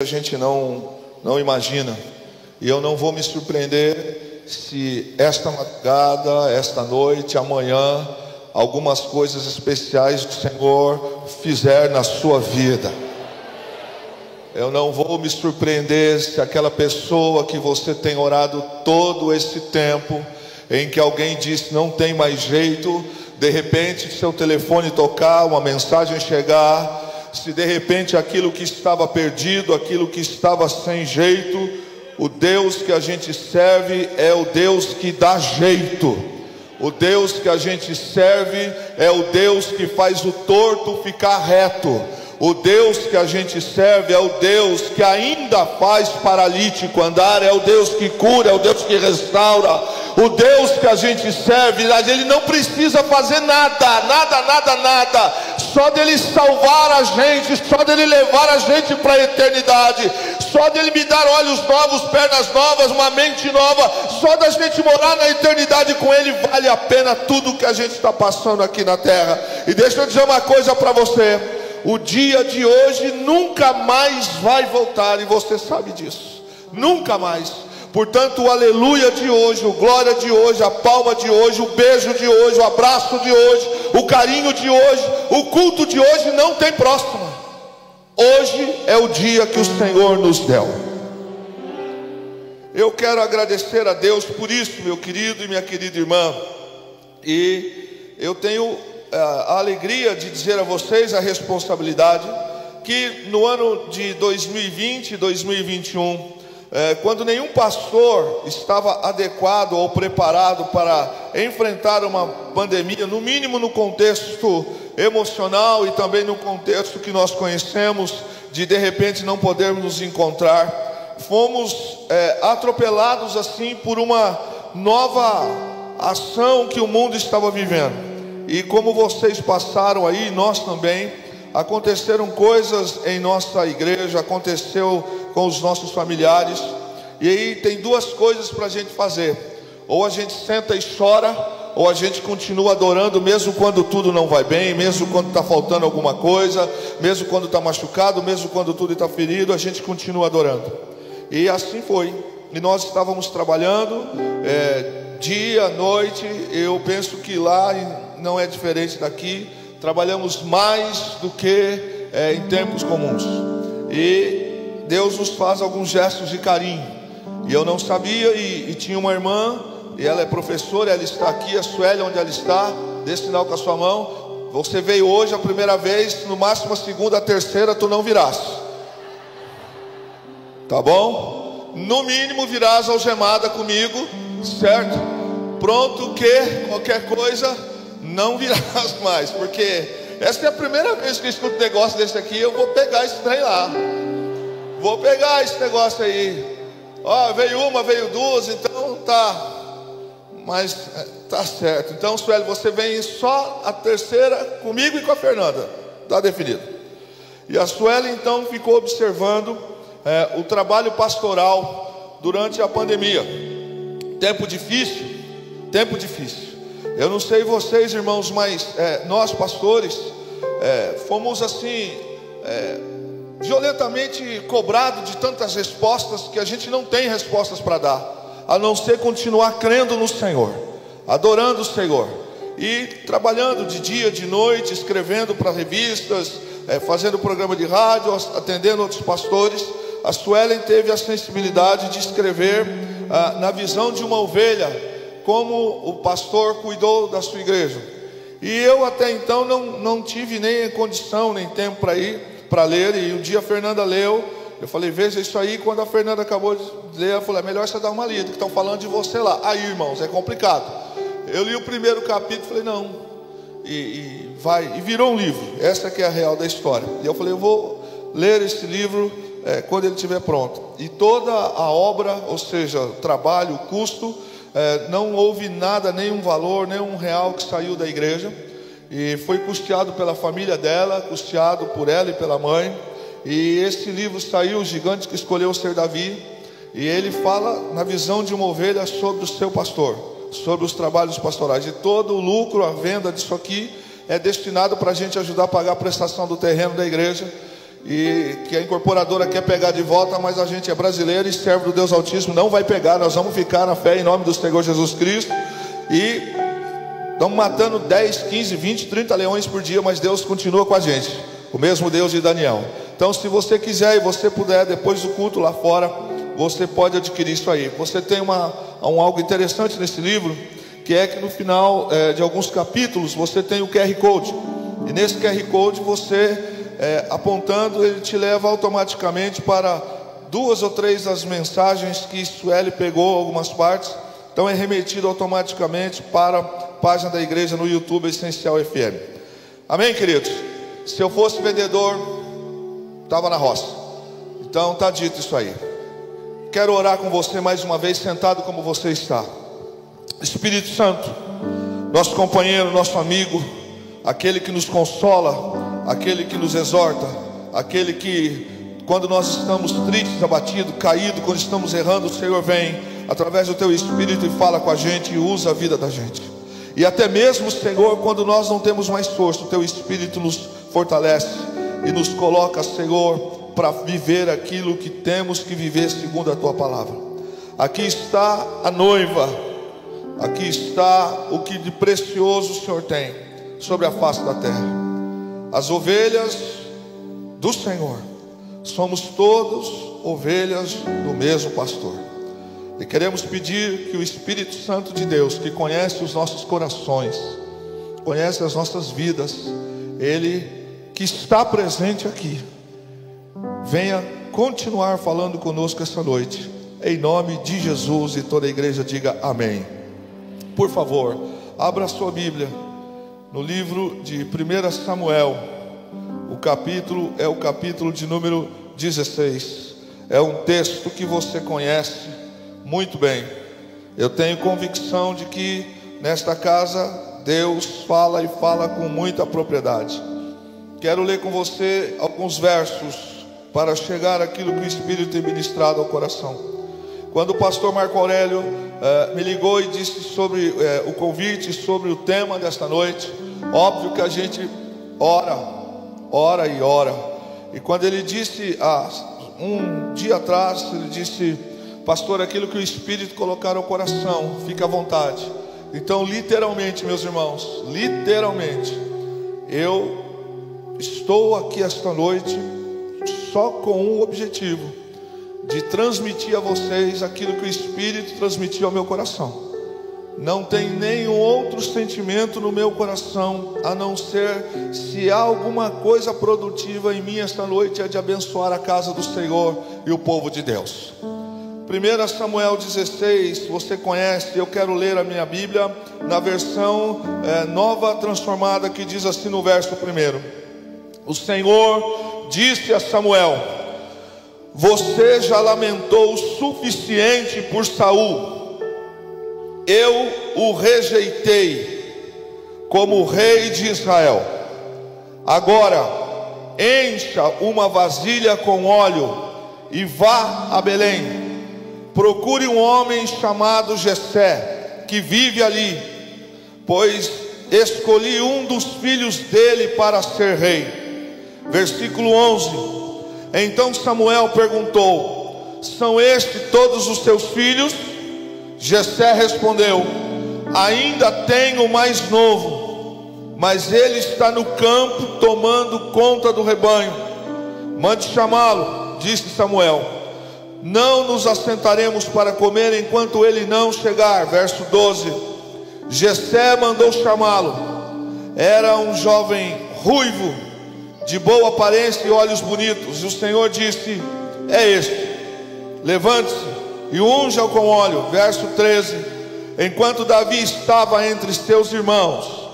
A gente não imagina, e eu não vou me surpreender se esta madrugada, esta noite, amanhã, algumas coisas especiais o Senhor fizer na sua vida. Eu não vou me surpreender se aquela pessoa que você tem orado todo esse tempo, em que alguém disse não tem mais jeito, de repente seu telefone tocar, uma mensagem chegar, se de repente aquilo que estava perdido, aquilo que estava sem jeito, o Deus que a gente serve é o Deus que dá jeito. O Deus que a gente serve é o Deus que faz o torto ficar reto. O Deus que a gente serve é o Deus que ainda faz paralítico andar, é o Deus que cura, é o Deus que restaura. O Deus que a gente serve, Ele não precisa fazer nada, só dele salvar a gente, só dele levar a gente para a eternidade, só dele me dar olhos novos, pernas novas, uma mente nova, só da gente morar na eternidade com Ele, vale a pena tudo que a gente está passando aqui na terra. E deixa eu dizer uma coisa para você: o dia de hoje nunca mais vai voltar, e você sabe disso, nunca mais. Portanto, o aleluia de hoje, o glória de hoje, a palma de hoje, o beijo de hoje, o abraço de hoje, o carinho de hoje, o culto de hoje não tem próximo. Hoje é o dia que o Senhor nos deu. Eu quero agradecer a Deus por isso, meu querido e minha querida irmã. E eu tenho a alegria de dizer a vocês a responsabilidade que no ano de 2020 e 2021, quando nenhum pastor estava adequado ou preparado para enfrentar uma pandemia, no mínimo no contexto emocional e também no contexto que nós conhecemos, de repente não podermos nos encontrar, fomos atropelados assim por uma nova ação que o mundo estava vivendo. E como vocês passaram aí, nós também, aconteceram coisas em nossa igreja, aconteceu com os nossos familiares. E aí tem duas coisas para a gente fazer: ou a gente senta e chora, ou a gente continua adorando, mesmo quando tudo não vai bem, mesmo quando está faltando alguma coisa, mesmo quando está machucado, mesmo quando tudo está ferido, a gente continua adorando. E assim foi. E nós estávamos trabalhando dia, noite. Eu penso que lá não é diferente daqui. Trabalhamos mais do que em tempos comuns. E Deus nos faz alguns gestos de carinho. E eu não sabia, e tinha uma irmã, e ela é professora, ela está aqui, a Sueli, onde ela está, dê sinal com a sua mão. Você veio hoje a primeira vez, no máximo a segunda, a terceira, tu não virás. Tá bom? No mínimo virás algemada comigo, certo? Pronto que qualquer coisa não virás mais, porque essa é a primeira vez que eu escuto um negócio desse aqui. Eu vou pegar esse trem lá, vou pegar esse negócio aí. Ó, veio uma, veio duas, então tá, mas tá certo. Então, Sueli, você vem só a terceira comigo e com a Fernanda, tá definido. E a Sueli então ficou observando o trabalho pastoral durante a pandemia. Tempo difícil. Eu não sei vocês, irmãos, mas nós pastores fomos assim violentamente cobrados de tantas respostas, que a gente não tem respostas para dar, a não ser continuar crendo no Senhor, adorando o Senhor, e trabalhando de dia, de noite, escrevendo para revistas, fazendo programa de rádio, atendendo outros pastores. A Suelen teve a sensibilidade de escrever na visão de uma ovelha, como o pastor cuidou da sua igreja. E eu até então não tive nem condição, nem tempo para ir para ler. E um dia a Fernanda leu, eu falei, veja isso aí. Quando a Fernanda acabou de ler, eu falei, é melhor você dar uma lida, que estão falando de você lá. Aí, irmãos, é complicado. Eu li o primeiro capítulo, falei, não, e virou um livro. Essa que é a real da história. E eu falei, eu vou ler esse livro quando ele estiver pronto. E toda a obra, ou seja, o trabalho, o custo, não houve nada, nenhum valor, nenhum real que saiu da igreja. E foi custeado pela família dela, custeado por ela e pela mãe. E esse livro saiu, O Gigante que Escolheu Ser Davi. E ele fala na visão de uma ovelha sobre o seu pastor, sobre os trabalhos pastorais. E todo o lucro, a venda disso aqui, é destinado para a gente ajudar a pagar a prestação do terreno da igreja. e que a incorporadora quer pegar de volta, mas a gente é brasileiro e servo do Deus Altíssimo, não vai pegar. Nós vamos ficar na fé em nome do Senhor Jesus Cristo, e estamos matando 10, 15, 20, 30 leões por dia, mas Deus continua com a gente, o mesmo Deus de Daniel. Então, se você quiser e você puder, depois do culto lá fora, você pode adquirir isso aí. Você tem algo interessante nesse livro, que é que no final de alguns capítulos você tem o QR Code, e nesse QR Code você apontando, ele te leva automaticamente para 2 ou 3 das mensagens que Sueli pegou, algumas partes, então é remetido automaticamente para a página da igreja no YouTube Essencial FM. Amém, queridos? Se eu fosse vendedor, estava na roça. Então está dito isso aí. Quero orar com você mais uma vez, sentado como você está. Espírito Santo, nosso companheiro, nosso amigo, aquele que nos consola, aquele que nos exorta, aquele que, quando nós estamos tristes, abatidos, caídos, quando estamos errando, o Senhor vem através do teu Espírito e fala com a gente e usa a vida da gente. E até mesmo, Senhor, quando nós não temos mais força, o teu Espírito nos fortalece e nos coloca, Senhor, para viver aquilo que temos que viver segundo a tua palavra. Aqui está a noiva, aqui está o que de precioso o Senhor tem sobre a face da terra. As ovelhas do Senhor, somos todos ovelhas do mesmo pastor. E queremos pedir que o Espírito Santo de Deus, que conhece os nossos corações, conhece as nossas vidas, Ele que está presente aqui, venha continuar falando conosco essa noite, em nome de Jesus. E toda a igreja diga amém. Por favor, abra a sua Bíblia no livro de 1 Samuel. O capítulo é o capítulo de número 16. É um texto que você conhece muito bem. Eu tenho convicção de que nesta casa Deus fala e fala com muita propriedade. Quero ler com você alguns versos para chegar àquilo que o Espírito tem ministrado ao coração. Quando o pastor Marco Aurélio me ligou e disse sobre o convite, sobre o tema desta noite, óbvio que a gente ora e ora. E quando ele disse, um dia atrás, ele disse: pastor, aquilo que o Espírito colocar ao coração, fica à vontade. Então, literalmente, meus irmãos, literalmente, eu estou aqui esta noite só com um objetivo: de transmitir a vocês aquilo que o Espírito transmitiu ao meu coração. Não tem nenhum outro sentimento no meu coração, a não ser, se há alguma coisa produtiva em mim esta noite, é de abençoar a casa do Senhor e o povo de Deus. 1 Samuel 16, você conhece. Eu quero ler a minha Bíblia na versão nova transformada, que diz assim no verso 1: o Senhor disse a Samuel: você já lamentou o suficiente por Saul. Eu o rejeitei como rei de Israel. Agora encha uma vasilha com óleo e vá a Belém. Procure um homem chamado Jessé, que vive ali, pois escolhi um dos filhos dele para ser rei. Versículo 11: então Samuel perguntou: são estes todos os seus filhos? Jessé respondeu: ainda tenho o mais novo, mas ele está no campo tomando conta do rebanho. Mande chamá-lo, disse Samuel. Não nos assentaremos para comer enquanto ele não chegar. Verso 12: Jessé mandou chamá-lo. Era um jovem ruivo, de boa aparência e olhos bonitos. E o Senhor disse: é este. Levante-se e unja-o com óleo. Verso 13: enquanto Davi estava entre seus irmãos,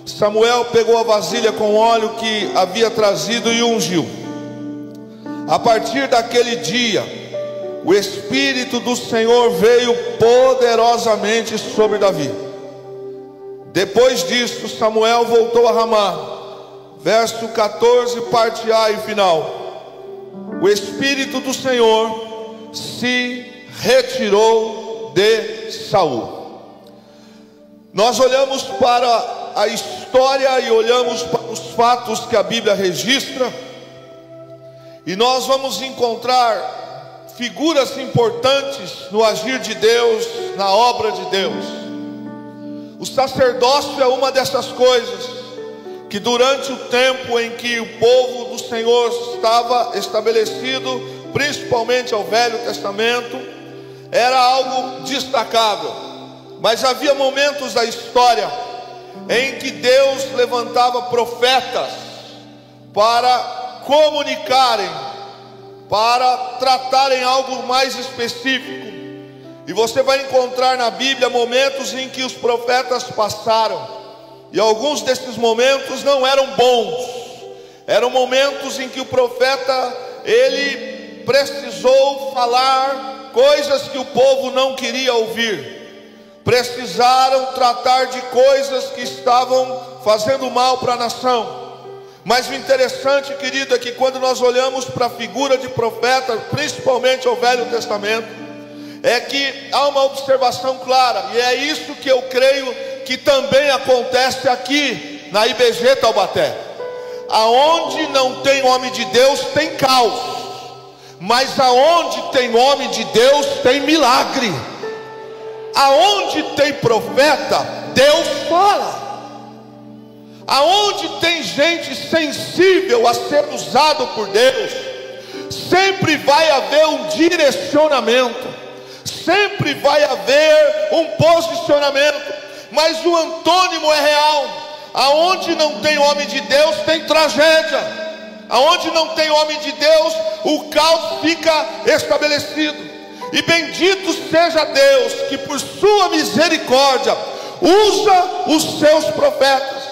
Samuel pegou a vasilha com óleo que havia trazido e ungiu. A partir daquele dia, o Espírito do Senhor veio poderosamente sobre Davi. Depois disso, Samuel voltou a Ramá. Verso 14, parte A e final. O Espírito do Senhor se retirou de Saul. Nós olhamos para a história e olhamos para os fatos que a Bíblia registra, E nós vamos encontrar figuras importantes no agir de Deus, na obra de Deus. O sacerdócio é uma dessas coisas que durante o tempo em que o povo do Senhor estava estabelecido, principalmente ao Velho Testamento, era algo destacável. Mas havia momentos da história em que Deus levantava profetas para comunicarem, para tratarem algo mais específico. E você vai encontrar na Bíblia momentos em que os profetas passaram, e alguns desses momentos não eram bons. Eram momentos em que o profeta, ele precisou falar coisas que o povo não queria ouvir. Precisaram tratar de coisas que estavam fazendo mal para a nação. Mas o interessante, querido, é que quando nós olhamos para a figura de profeta, principalmente ao Velho Testamento, é que há uma observação clara, e é isso que eu creio que também acontece aqui na IBG Taubaté. Aonde não tem homem de Deus tem caos, mas aonde tem homem de Deus tem milagre. Aonde tem profeta, Deus fala. Aonde tem gente sensível a ser usado por Deus, sempre vai haver um direcionamento, sempre vai haver um posicionamento. Mas o antônimo é real. Aonde não tem homem de Deus tem tragédia. Aonde não tem homem de Deus, o caos fica estabelecido. E bendito seja Deus, que por sua misericórdia usa os seus profetas.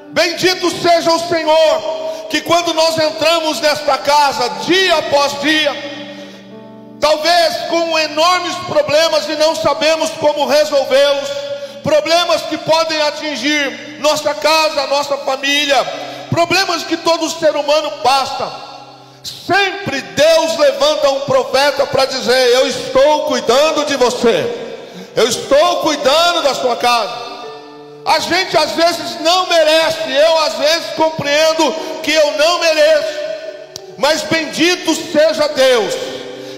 Bendito seja o Senhor, que quando nós entramos nesta casa, dia após dia, talvez com enormes problemas e não sabemos como resolvê-los, problemas que podem atingir nossa casa, nossa família, problemas que todo ser humano passa, sempre Deus levanta um profeta para dizer: eu estou cuidando de você, eu estou cuidando da sua casa. A gente às vezes não merece, eu às vezes compreendo que eu não mereço, mas bendito seja Deus,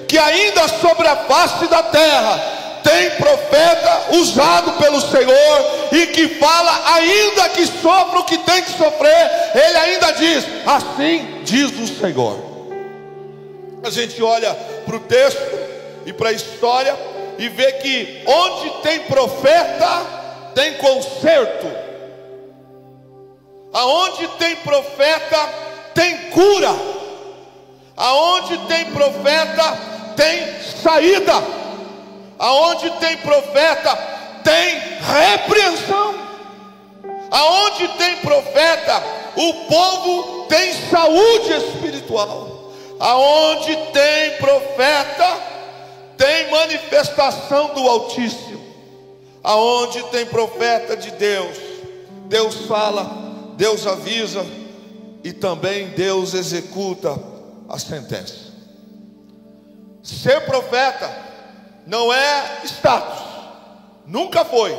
que ainda sobre a face da terra tem profeta usado pelo Senhor, e que fala, ainda que sofra o que tem que sofrer, ele ainda diz: assim diz o Senhor. A gente olha para o texto e para a história e vê que onde tem profeta tem conserto, aonde tem profeta tem cura, aonde tem profeta tem saída, aonde tem profeta tem repreensão, aonde tem profeta o povo tem saúde espiritual, aonde tem profeta tem manifestação do Altíssimo. Aonde tem profeta de Deus, Deus fala, Deus avisa, e também Deus executa a sentença. Ser profeta não é status, nunca foi.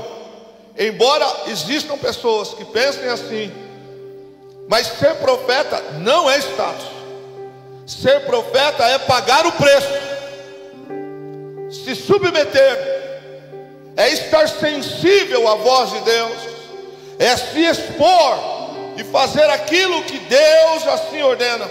Embora existam pessoas que pensem assim, mas ser profeta não é status. Ser profeta é pagar o preço, se submeter, é estar sensível à voz de Deus, é se expor e fazer aquilo que Deus assim ordena.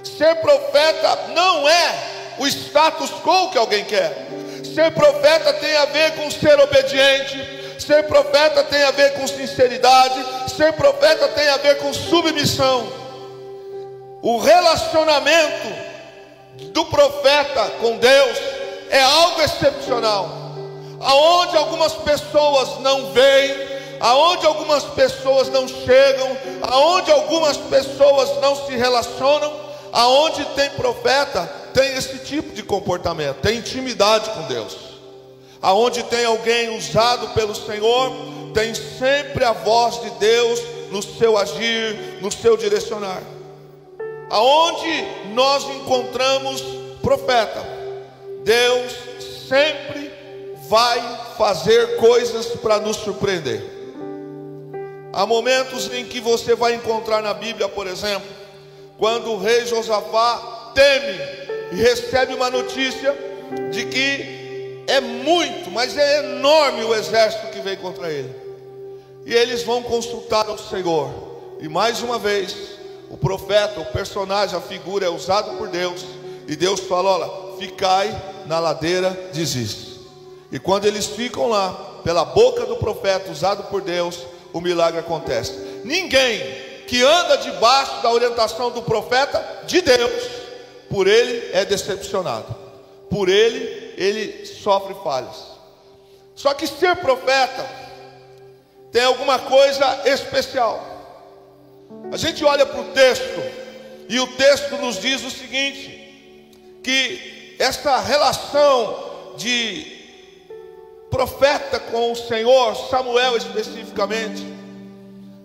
Ser profeta não é o status quo que alguém quer. Ser profeta tem a ver com ser obediente, ser profeta tem a ver com sinceridade, ser profeta tem a ver com submissão. O relacionamento do profeta com Deus é algo excepcional. Aonde algumas pessoas não veem, aonde algumas pessoas não chegam, aonde algumas pessoas não se relacionam, aonde tem profeta, tem esse tipo de comportamento, tem intimidade com Deus. Aonde tem alguém usado pelo Senhor, tem sempre a voz de Deus no seu agir, no seu direcionar. Aonde nós encontramos profeta, Deus sempre vai fazer coisas para nos surpreender. Há momentos em que você vai encontrar na Bíblia, por exemplo, quando o rei Josafá teme e recebe uma notícia de que é muito, mas é enorme o exército que veio contra ele. E eles vão consultar o Senhor. E mais uma vez, o profeta, o personagem, a figura é usado por Deus. E Deus fala: olha, ficai na ladeira de Ziz. E quando eles ficam lá, pela boca do profeta usado por Deus, o milagre acontece. Ninguém que anda debaixo da orientação do profeta de Deus, por ele é decepcionado. Por ele sofre falhas. Só que ser profeta tem alguma coisa especial. A gente olha para o texto, e o texto nos diz o seguinte: que esta relação de profeta com o Senhor, Samuel especificamente,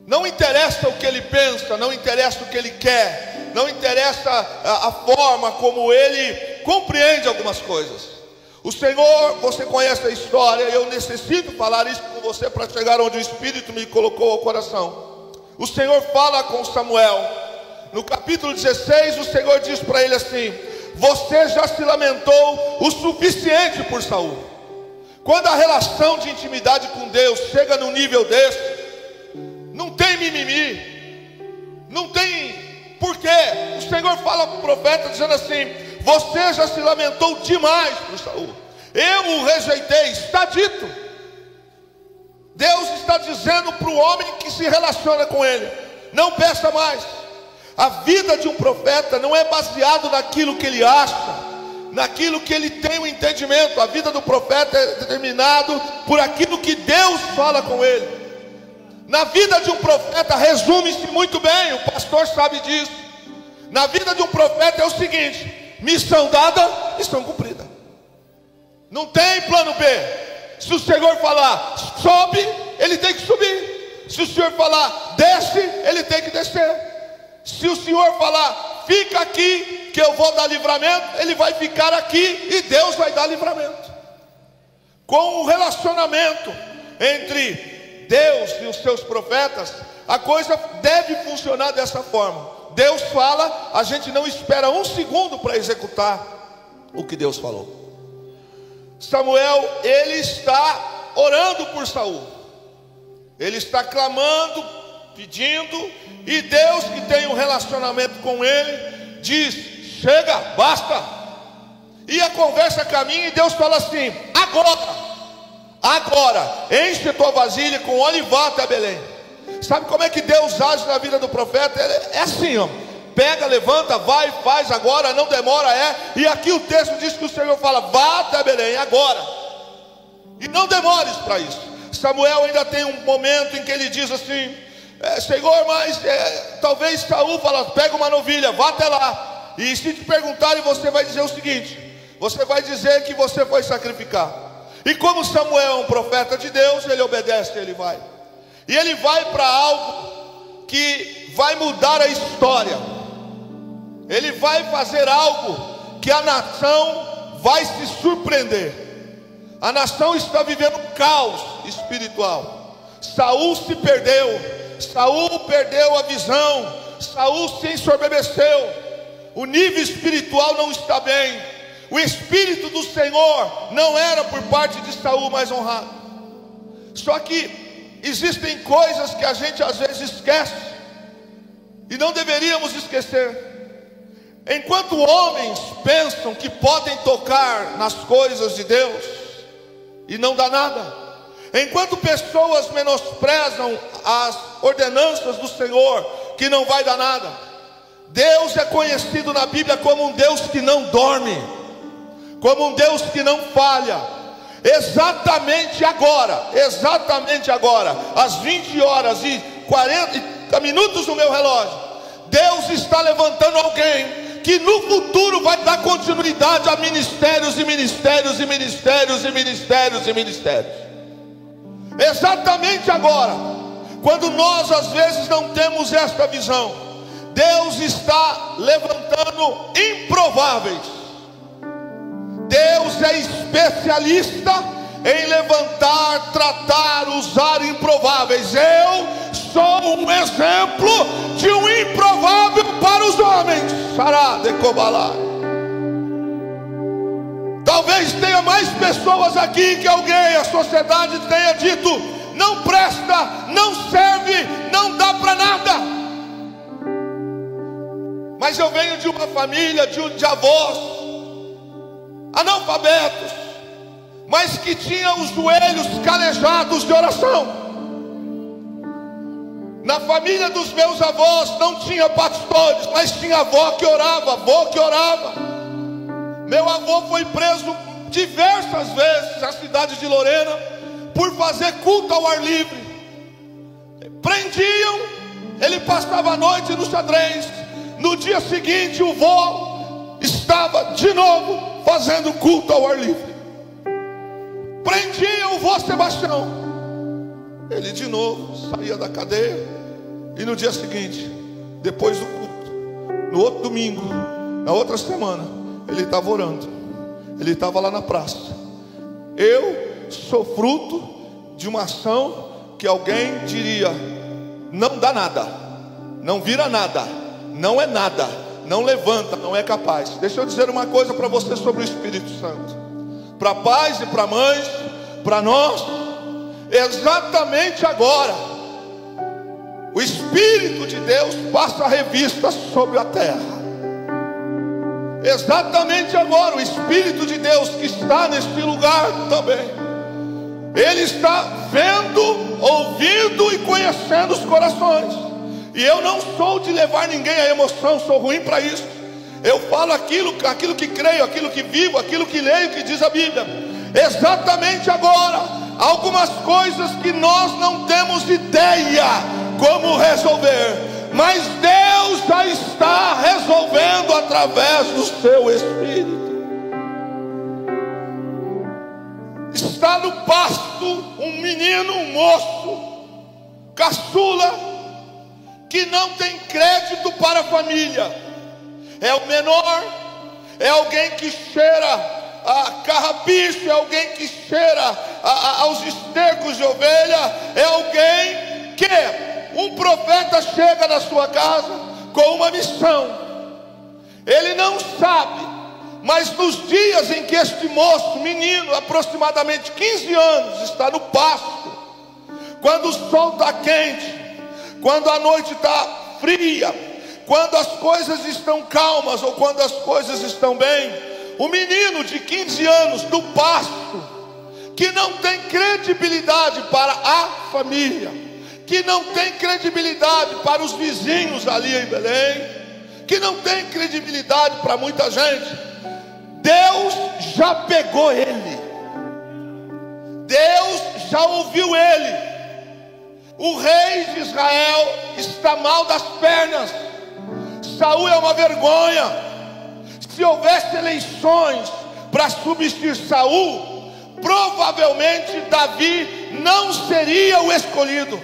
não interessa o que ele pensa, não interessa o que ele quer, não interessa a forma como ele compreende algumas coisas. O Senhor, você conhece a história, eu necessito falar isso com você para chegar onde o Espírito me colocou ao coração. O Senhor fala com Samuel, no capítulo 16, o Senhor diz para ele assim: você já se lamentou o suficiente por Saul. Quando a relação de intimidade com Deus chega no nível desse, não tem mimimi, não tem porquê. O Senhor fala para o profeta dizendo assim: você já se lamentou demais por Saul, eu o rejeitei, está dito. Deus está dizendo para o homem que se relaciona com ele: não peça mais. A vida de um profeta não é baseado naquilo que ele acha, naquilo que ele tem o entendimento. A vida do profeta é determinado por aquilo que Deus fala com ele. Na vida de um profeta resume-se muito bem, o pastor sabe disso. Na vida de um profeta é o seguinte: missão dada, missão cumprida. Não tem plano B. Se o Senhor falar sobe, ele tem que subir. Se o Senhor falar desce, ele tem que descer. Se o Senhor falar fica aqui que eu vou dar livramento, ele vai ficar aqui e Deus vai dar livramento. Com o relacionamento entre Deus e os seus profetas, a coisa deve funcionar dessa forma. Deus fala, a gente não espera um segundo para executar o que Deus falou. Samuel, ele está orando por Saul, ele está clamando, pedindo, e Deus, que tem um relacionamento com ele, diz: chega, basta. E a conversa caminha, e Deus fala assim: agora, enche a tua vasilha com óleo e vá até Belém. Sabe como é que Deus age na vida do profeta? É assim, ó: pega, levanta, vai, faz agora, não demora, E aqui o texto diz que o Senhor fala: vá até Belém agora, e não demores para isso. Samuel ainda tem um momento em que ele diz assim: Senhor, mas talvez Saul fala: pega uma novilha, vá até lá, e se te perguntarem, você vai dizer o seguinte: você vai dizer que você foi sacrificar. E como Samuel é um profeta de Deus, ele obedece, ele vai. E ele vai para algo que vai mudar a história. Ele vai fazer algo que a nação vai se surpreender. A nação está vivendo um caos espiritual. Saul se perdeu. Saul perdeu a visão. Saul se ensoberbeceu. O nível espiritual não está bem. O Espírito do Senhor não era por parte de Saul mais honrado. Só que existem coisas que a gente às vezes esquece, e não deveríamos esquecer. Enquanto homens pensam que podem tocar nas coisas de Deus e não dá nada, enquanto pessoas menosprezam as ordenanças do Senhor, que não vai dar nada, Deus é conhecido na Bíblia como um Deus que não dorme, como um Deus que não falha. Exatamente agora, às 20 horas e 40 minutos no meu relógio, Deus está levantando alguém que no futuro vai dar continuidade a ministérios e ministérios e ministérios e ministérios e ministérios. Exatamente agora, quando nós às vezes não temos esta visão, Deus está levantando improváveis. Deus é especialista em levantar, tratar, usar improváveis. Eu sou um exemplo de um improvável para os homens. Sará de Cobalá. Talvez tenha mais pessoas aqui que alguém, a sociedade tenha dito: não presta, não serve, não dá para nada. Mas eu venho de uma família de avós analfabetos, mas que tinha os joelhos calejados de oração. Na família dos meus avós não tinha pastores, mas tinha avó que orava, avô que orava. Meu avô foi preso diversas vezes na cidade de Lorena por fazer culto ao ar livre. Prendiam, ele passava a noite no xadrez. No dia seguinte o vô estava de novo fazendo culto ao ar livre. Prendiam o vô Sebastião, ele de novo saía da cadeia. E no dia seguinte, depois do culto, no outro domingo, na outra semana, ele estava orando, ele estava lá na praça. Eu sou fruto de uma ação que alguém diria: não dá nada, não vira nada, não é nada, não levanta, não é capaz. Deixa eu dizer uma coisa para você sobre o Espírito Santo, para pais e para mães, para nós. Exatamente agora, o Espírito de Deus passa a revista sobre a terra. Exatamente agora, o Espírito de Deus que está neste lugar também, ele está vendo, ouvindo e conhecendo os corações. E eu não sou de levar ninguém à emoção, sou ruim para isso. Eu falo aquilo que creio, aquilo que vivo, aquilo que leio, que diz a Bíblia. Exatamente agora, algumas coisas que nós não temos ideia como resolver, mas Deus já está resolvendo através do seu Espírito. Está no pasto um menino, um moço, caçula, que não tem crédito para a família. É o menor, é alguém que cheira a carrapicho, é alguém que cheira aos estercos de ovelha, é alguém que um profeta chega na sua casa com uma missão. Ele não sabe, mas nos dias em que este moço, menino, aproximadamente 15 anos, está no pasto, quando o sol está quente, quando a noite está fria, quando as coisas estão calmas ou quando as coisas estão bem, o menino de 15 anos do pasto, que não tem credibilidade para a família, que não tem credibilidade para os vizinhos ali em Belém, que não tem credibilidade para muita gente, Deus já pegou ele, Deus já ouviu ele. O rei de Israel está mal das pernas. Saul é uma vergonha. Se houvesse eleições para substituir Saul, provavelmente Davi não seria o escolhido.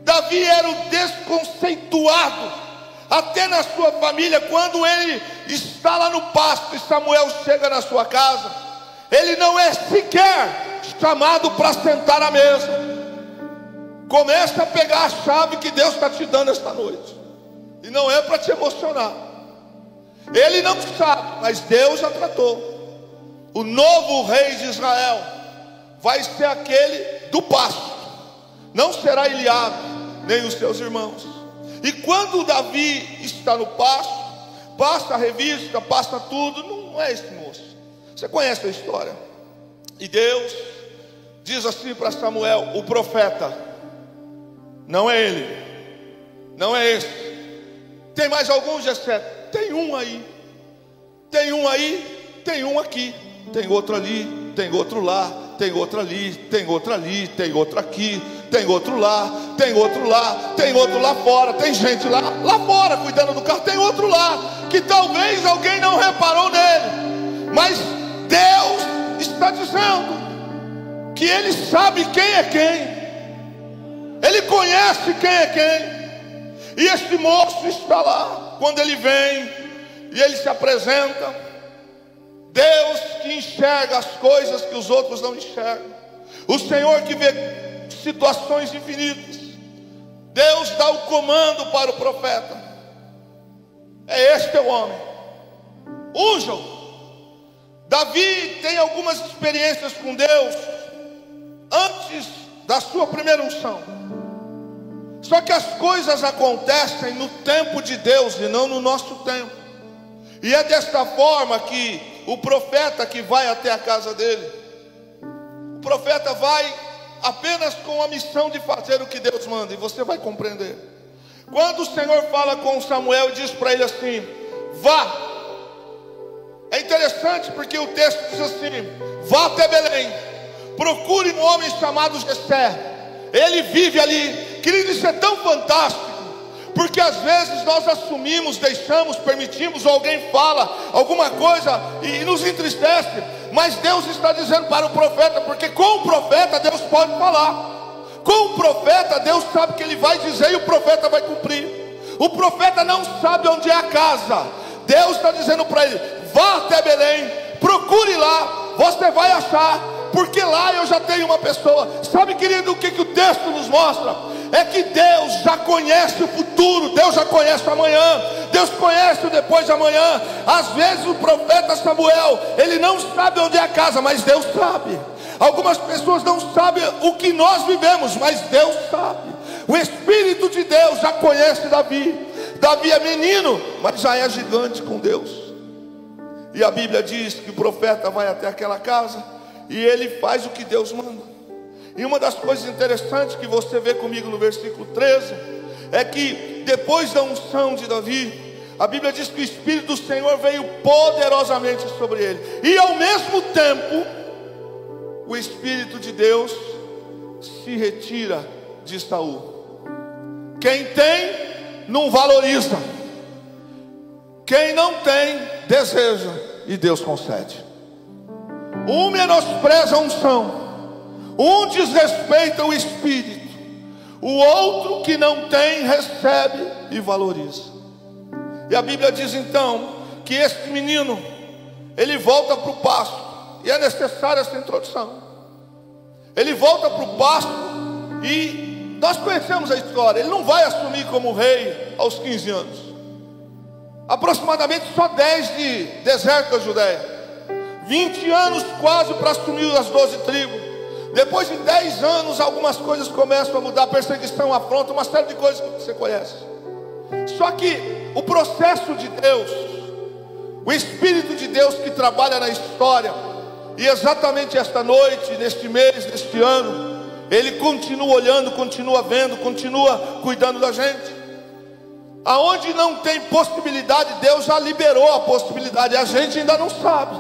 Davi era o desconceituado, até na sua família. Quando ele está lá no pasto e Samuel chega na sua casa, ele não é sequer chamado para sentar à mesa. Começa a pegar a chave que Deus está te dando esta noite, e não é para te emocionar. Ele não sabe, mas Deus já tratou. O novo rei de Israel vai ser aquele do pasto, não será Eliabe, nem os seus irmãos. E quando Davi está no pasto, passa a revista, passa tudo, não é esse moço. Você conhece a história. E Deus diz assim para Samuel, o profeta: não é ele, não é esse. Tem mais algum, Jessé? Tem um aí, tem um aí, tem um aqui, tem outro ali, tem outro lá, tem outro ali, tem outro ali, tem outro aqui, tem outro lá, tem outro lá, tem outro lá fora, tem gente lá fora cuidando do carro, tem outro lá, que talvez alguém não reparou nele, mas Deus está dizendo que Ele sabe quem é quem. Ele conhece quem é quem. E este moço está lá. Quando ele vem e ele se apresenta, Deus que enxerga as coisas que os outros não enxergam, o Senhor que vê situações infinitas, Deus dá o comando para o profeta: é este o homem, unjam. Davi tem algumas experiências com Deus antes da sua primeira unção. Só que as coisas acontecem no tempo de Deus e não no nosso tempo. E é desta forma que o profeta que vai até a casa dele, o profeta vai apenas com a missão de fazer o que Deus manda, e você vai compreender. Quando o Senhor fala com Samuel e diz para ele assim: vá. É interessante porque o texto diz assim: vá até Belém, procure um homem chamado Jessé, ele vive ali. Querido, isso é tão fantástico, porque às vezes nós assumimos, deixamos, permitimos, ou alguém fala alguma coisa e nos entristece. Mas Deus está dizendo para o profeta, porque com o profeta Deus pode falar. Com o profeta Deus sabe que ele vai dizer e o profeta vai cumprir. O profeta não sabe onde é a casa. Deus está dizendo para ele: vá até Belém, procure lá, você vai achar, porque lá eu já tenho uma pessoa. Sabe, querido, o que o texto nos mostra? É que Deus já conhece o futuro, Deus já conhece o amanhã, Deus conhece o depois de amanhã. Às vezes o profeta Samuel, ele não sabe onde é a casa, mas Deus sabe. Algumas pessoas não sabem o que nós vivemos, mas Deus sabe. O Espírito de Deus já conhece Davi. Davi é menino, mas já é gigante com Deus. E a Bíblia diz que o profeta vai até aquela casa e ele faz o que Deus manda. E uma das coisas interessantes que você vê comigo no versículo 13 é que depois da unção de Davi, a Bíblia diz que o Espírito do Senhor veio poderosamente sobre ele, e ao mesmo tempo o Espírito de Deus se retira de Saul. Quem tem não valoriza, quem não tem deseja, e Deus concede. Um menospreza a unção, um desrespeita o Espírito, o outro que não tem recebe e valoriza. E a Bíblia diz então que este menino, ele volta para o pasto, e é necessária essa introdução. Ele volta para o pasto, e nós conhecemos a história. Ele não vai assumir como rei aos 15 anos, aproximadamente só 10 de deserto da Judéia, 20 anos quase para assumir as 12 tribos. Depois de 10 anos, algumas coisas começam a mudar, perseguição, afronta, uma série de coisas que você conhece. Só que o processo de Deus, o Espírito de Deus que trabalha na história, e exatamente esta noite, neste mês, neste ano, Ele continua olhando, continua vendo, continua cuidando da gente. Aonde não tem possibilidade, Deus já liberou a possibilidade, a gente ainda não sabe.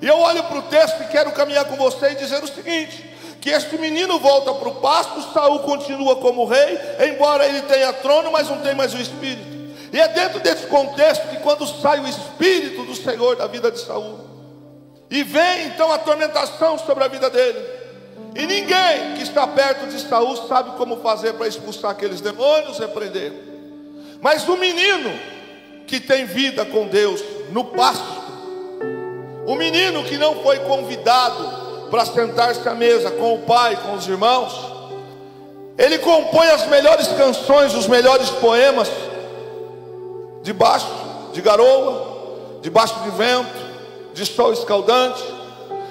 E eu olho para o texto e quero caminhar com você e dizer o seguinte: que este menino volta para o pasto, Saul continua como rei, embora ele tenha trono, mas não tem mais o Espírito. E é dentro desse contexto que quando sai o Espírito do Senhor da vida de Saul, e vem então a atormentação sobre a vida dele, e ninguém que está perto de Saul sabe como fazer para expulsar aqueles demônios, repreender. Mas o menino que tem vida com Deus no pasto, o menino que não foi convidado para sentar-se à mesa com o pai, com os irmãos, ele compõe as melhores canções, os melhores poemas, debaixo de garoa, debaixo de vento, de sol escaldante.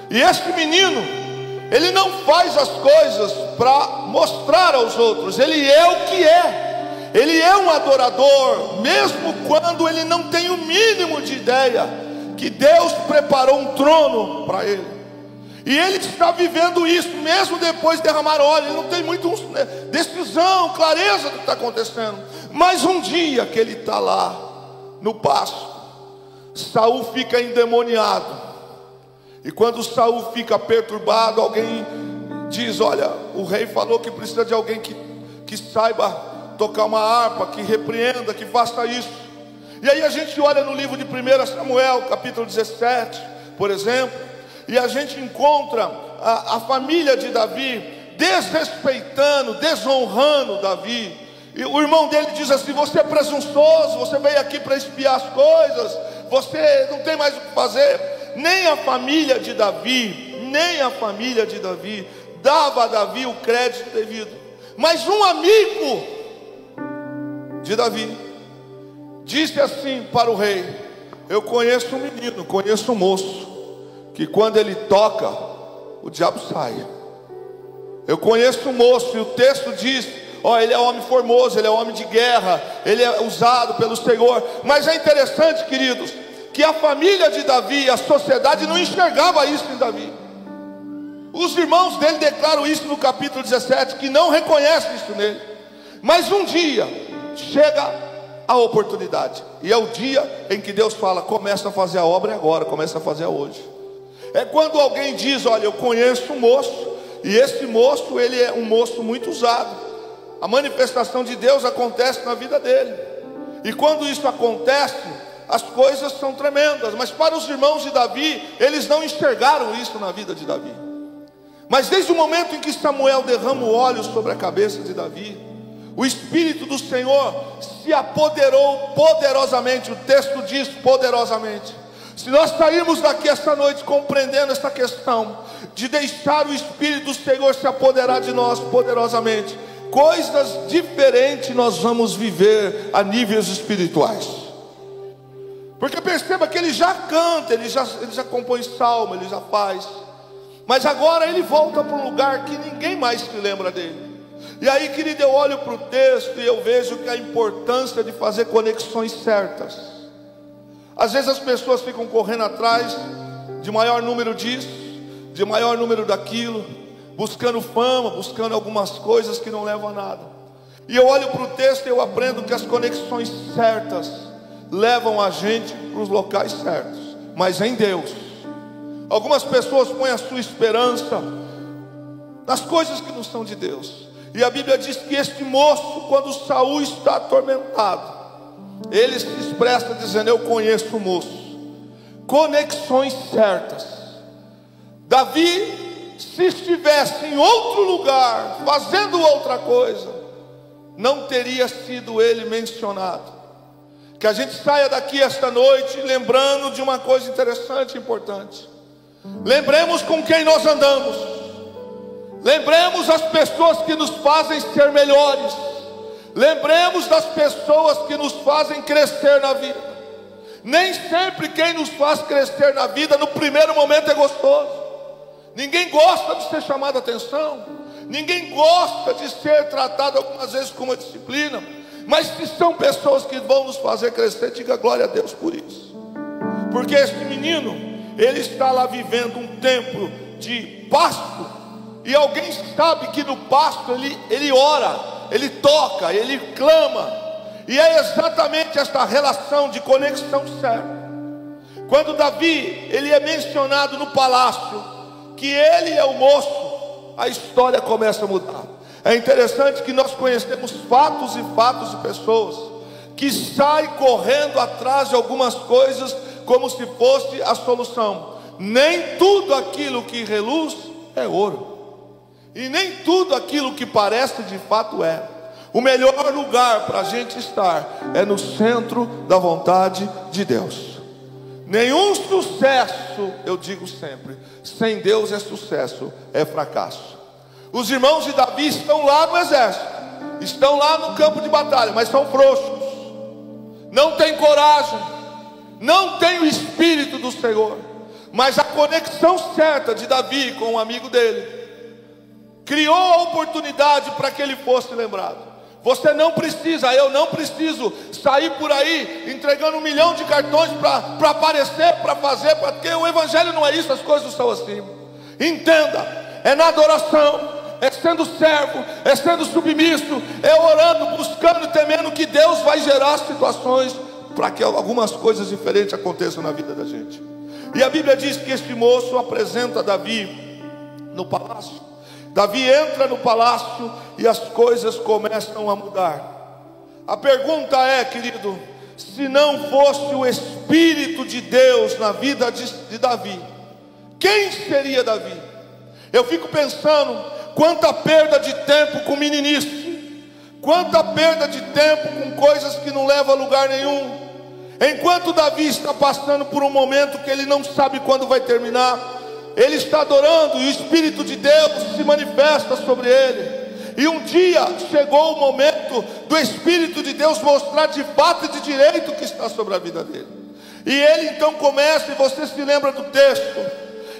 E este menino, ele não faz as coisas para mostrar aos outros, ele é o que é. Ele é um adorador, mesmo quando ele não tem o mínimo de ideia que Deus preparou um trono para ele. E ele está vivendo isso, mesmo depois de derramar óleo. Ele não tem muito decisão, clareza do que está acontecendo. Mas um dia que ele está lá no pasto, Saul fica endemoniado. E quando Saul fica perturbado, alguém diz: olha, o rei falou que precisa de alguém que saiba tocar uma harpa, que repreenda, que faça isso. E aí a gente olha no livro de 1 Samuel, capítulo 17, por exemplo, e a gente encontra a família de Davi desrespeitando, desonrando Davi. E o irmão dele diz assim: você é presunçoso, você veio aqui para espiar as coisas, você não tem mais o que fazer. Nem a família de Davi dava a Davi o crédito devido. Mas um amigo de Davi, disse assim para o rei: eu conheço um menino, conheço um moço, que quando ele toca, o diabo sai. Eu conheço um moço, e o texto diz: ele é homem formoso, ele é homem de guerra, ele é usado pelo Senhor. Mas é interessante, queridos, que a família de Davi, a sociedade não enxergava isso em Davi. Os irmãos dele declaram isso no capítulo 17, que não reconhecem isso nele. Mas um dia chega a oportunidade, e é o dia em que Deus fala: começa a fazer a obra agora, começa a fazer hoje. É quando alguém diz: olha, eu conheço um moço, e esse moço, ele é um moço muito usado. A manifestação de Deus acontece na vida dele, e quando isso acontece, as coisas são tremendas. Mas para os irmãos de Davi, eles não enxergaram isso na vida de Davi. Mas desde o momento em que Samuel derrama o óleo sobre a cabeça de Davi, o Espírito do Senhor se apoderou poderosamente. O texto diz poderosamente. Se nós sairmos daqui esta noite compreendendo essa questão de deixar o Espírito do Senhor se apoderar de nós poderosamente, coisas diferentes nós vamos viver a níveis espirituais. Porque perceba que ele já canta, ele já compõe salmo, ele já faz. Mas agora ele volta para um lugar que ninguém mais se lembra dele. E aí, querido, eu olho para o texto e eu vejo que a importância de fazer conexões certas. Às vezes as pessoas ficam correndo atrás de maior número disso, de maior número daquilo, buscando fama, buscando algumas coisas que não levam a nada. E eu olho para o texto e eu aprendo que as conexões certas levam a gente para os locais certos, mas em Deus. Algumas pessoas põem a sua esperança nas coisas que não são de Deus. E a Bíblia diz que este moço, quando Saul está atormentado, ele se expressa dizendo: eu conheço o moço. Conexões certas. Davi, se estivesse em outro lugar, fazendo outra coisa, não teria sido ele mencionado. Que a gente saia daqui esta noite lembrando de uma coisa interessante e importante. Lembremos com quem nós andamos. Lembremos as pessoas que nos fazem ser melhores. Lembremos das pessoas que nos fazem crescer na vida. Nem sempre quem nos faz crescer na vida no primeiro momento é gostoso. Ninguém gosta de ser chamado a atenção. Ninguém gosta de ser tratado algumas vezes com uma disciplina. Mas se são pessoas que vão nos fazer crescer, diga glória a Deus por isso. Porque esse menino, ele está lá vivendo um tempo de pasto. E alguém sabe que no pasto ele ora, ele toca, ele clama. E é exatamente esta relação de conexão certa. Quando Davi, ele é mencionado no palácio, que ele é o moço, a história começa a mudar. É interessante que nós conhecemos fatos e fatos de pessoas que saem correndo atrás de algumas coisas como se fosse a solução. Nem tudo aquilo que reluz é ouro, e nem tudo aquilo que parece de fato é. O melhor lugar para a gente estar é no centro da vontade de Deus. Nenhum sucesso, eu digo sempre, sem Deus é sucesso, é fracasso. Os irmãos de Davi estão lá no exército, estão lá no campo de batalha, mas são frouxos, não têm coragem, não têm o Espírito do Senhor. Mas a conexão certa de Davi com um amigo dele criou a oportunidade para que ele fosse lembrado. Você não precisa, eu não preciso sair por aí entregando 1 milhão de cartões para aparecer, para fazer, porque o evangelho não é isso, as coisas não são assim. Entenda, é na adoração, é sendo servo, é sendo submisso, é orando, buscando e temendo que Deus vai gerar situações para que algumas coisas diferentes aconteçam na vida da gente. E a Bíblia diz que este moço apresenta Davi no palácio. Davi entra no palácio e as coisas começam a mudar. A pergunta é, querido, se não fosse o Espírito de Deus na vida de Davi, quem seria Davi? Eu fico pensando, quanta perda de tempo com meninice, quanta perda de tempo com coisas que não levam a lugar nenhum. Enquanto Davi está passando por um momento que ele não sabe quando vai terminar, ele está adorando e o Espírito de Deus se manifesta sobre ele. E um dia chegou o momento do Espírito de Deus mostrar de fato e de direito o que está sobre a vida dele. E ele então começa, e você se lembra do texto,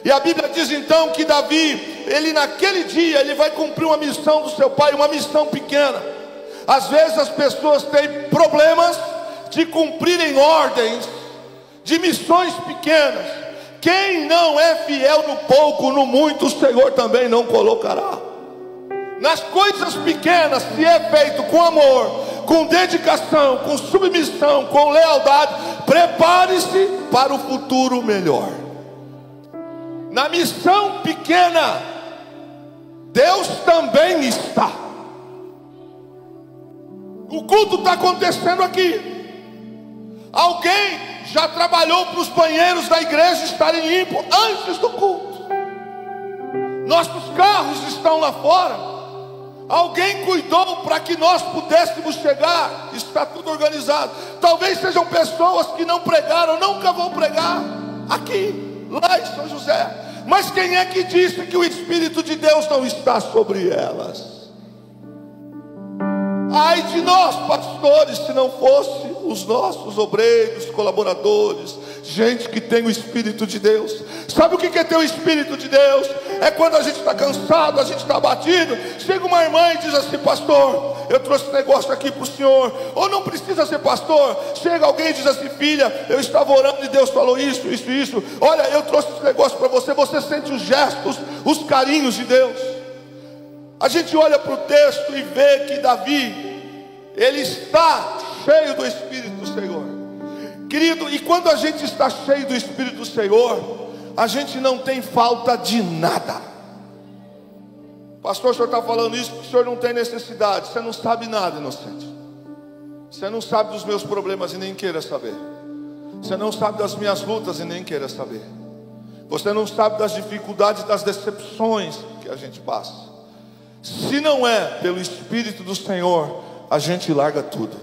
e a Bíblia diz então que Davi, ele naquele dia, ele vai cumprir uma missão do seu pai, uma missão pequena. Às vezes as pessoas têm problemas de cumprirem ordens, de missões pequenas. Quem não é fiel no pouco, no muito, o Senhor também não colocará. Nas coisas pequenas, se é feito com amor, com dedicação, com submissão, com lealdade, prepare-se para o futuro melhor. Na missão pequena, Deus também está. O culto está acontecendo aqui. Alguém já trabalhou para os banheiros da igreja estarem limpos antes do culto. Nossos carros estão lá fora. Alguém cuidou para que nós pudéssemos chegar. Está tudo organizado. Talvez sejam pessoas que não pregaram, nunca vão pregar aqui, lá em São José. Mas quem é que disse que o Espírito de Deus não está sobre elas? Ai de nós, pastores, se não fosse os nossos obreiros, colaboradores, gente que tem o Espírito de Deus. Sabe o que é ter o Espírito de Deus? É quando a gente está cansado, a gente está abatido, chega uma irmã e diz assim: pastor, eu trouxe esse negócio aqui para o senhor. Ou não precisa ser pastor, chega alguém e diz assim: filha, eu estava orando e Deus falou isso. Olha, eu trouxe esse negócio para você. Você sente os gestos, os carinhos de Deus. A gente olha para o texto e vê que Davi, ele está cheio do Espírito do Senhor. Querido, e quando a gente está cheio do Espírito do Senhor, a gente não tem falta de nada. Pastor, o senhor está falando isso porque o senhor não tem necessidade. Você não sabe nada, inocente. Você não sabe dos meus problemas e nem queira saber. Você não sabe das minhas lutas e nem queira saber. Você não sabe das dificuldades, das decepções que a gente passa. Se não é pelo Espírito do Senhor, a gente larga tudo.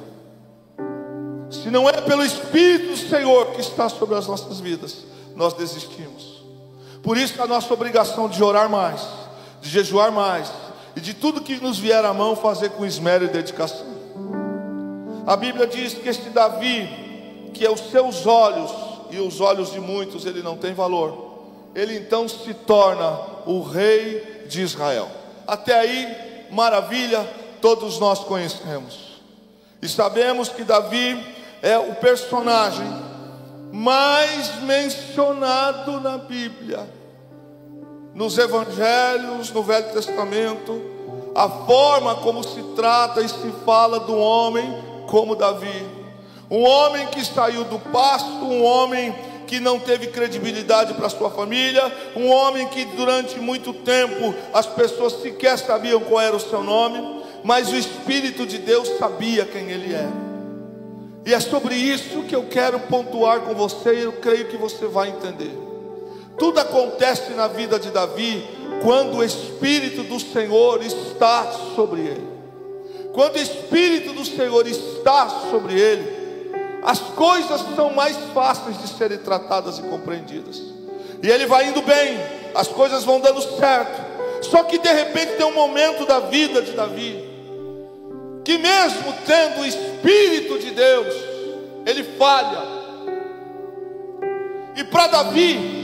Se não é pelo Espírito do Senhor que está sobre as nossas vidas, nós desistimos. Por isso a nossa obrigação de orar mais, de jejuar mais, e de tudo que nos vier à mão fazer com esmero e dedicação. A Bíblia diz que este Davi, que aos seus olhos e os olhos de muitos ele não tem valor, ele então se torna o rei de Israel. Até aí, maravilha, todos nós conhecemos. E sabemos que Davi é o personagem mais mencionado na Bíblia. Nos evangelhos, no Velho Testamento, a forma como se trata e se fala do homem como Davi. Um homem que saiu do pasto, um homem que não teve credibilidade para sua família, um homem que durante muito tempo as pessoas sequer sabiam qual era o seu nome, mas o Espírito de Deus sabia quem ele era. E é sobre isso que eu quero pontuar com você, e eu creio que você vai entender. Tudo acontece na vida de Davi quando o Espírito do Senhor está sobre ele. Quando o Espírito do Senhor está sobre ele, as coisas são mais fáceis de serem tratadas e compreendidas. E ele vai indo bem, as coisas vão dando certo. Só que de repente tem um momento da vida de Davi, que mesmo tendo o Espírito de Deus, ele falha. E para Davi,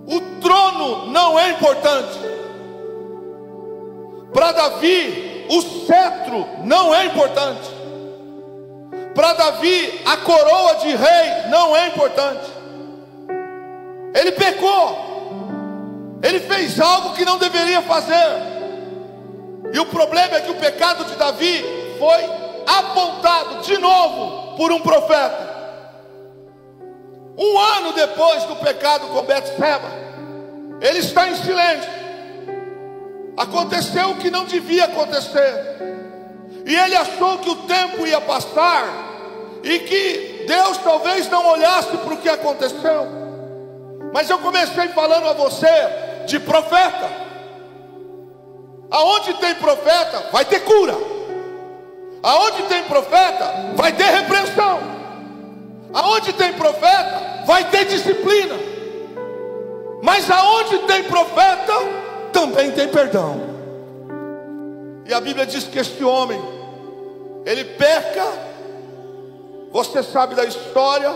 o trono não é importante. Para Davi, o cetro não é importante. Para Davi, a coroa de rei não é importante. Ele pecou. Ele fez algo que não deveria fazer. E o problema é que o pecado de Davi foi apontado de novo por um profeta. Um ano depois do pecado com Betseba, ele está em silêncio. Aconteceu o que não devia acontecer. E ele achou que o tempo ia passar e que Deus talvez não olhasse para o que aconteceu. Mas eu comecei falando a você de profeta. Aonde tem profeta, vai ter cura. Aonde tem profeta, vai ter repreensão. Aonde tem profeta, vai ter disciplina. Mas aonde tem profeta, também tem perdão. E a Bíblia diz que este homem, ele peca, você sabe da história,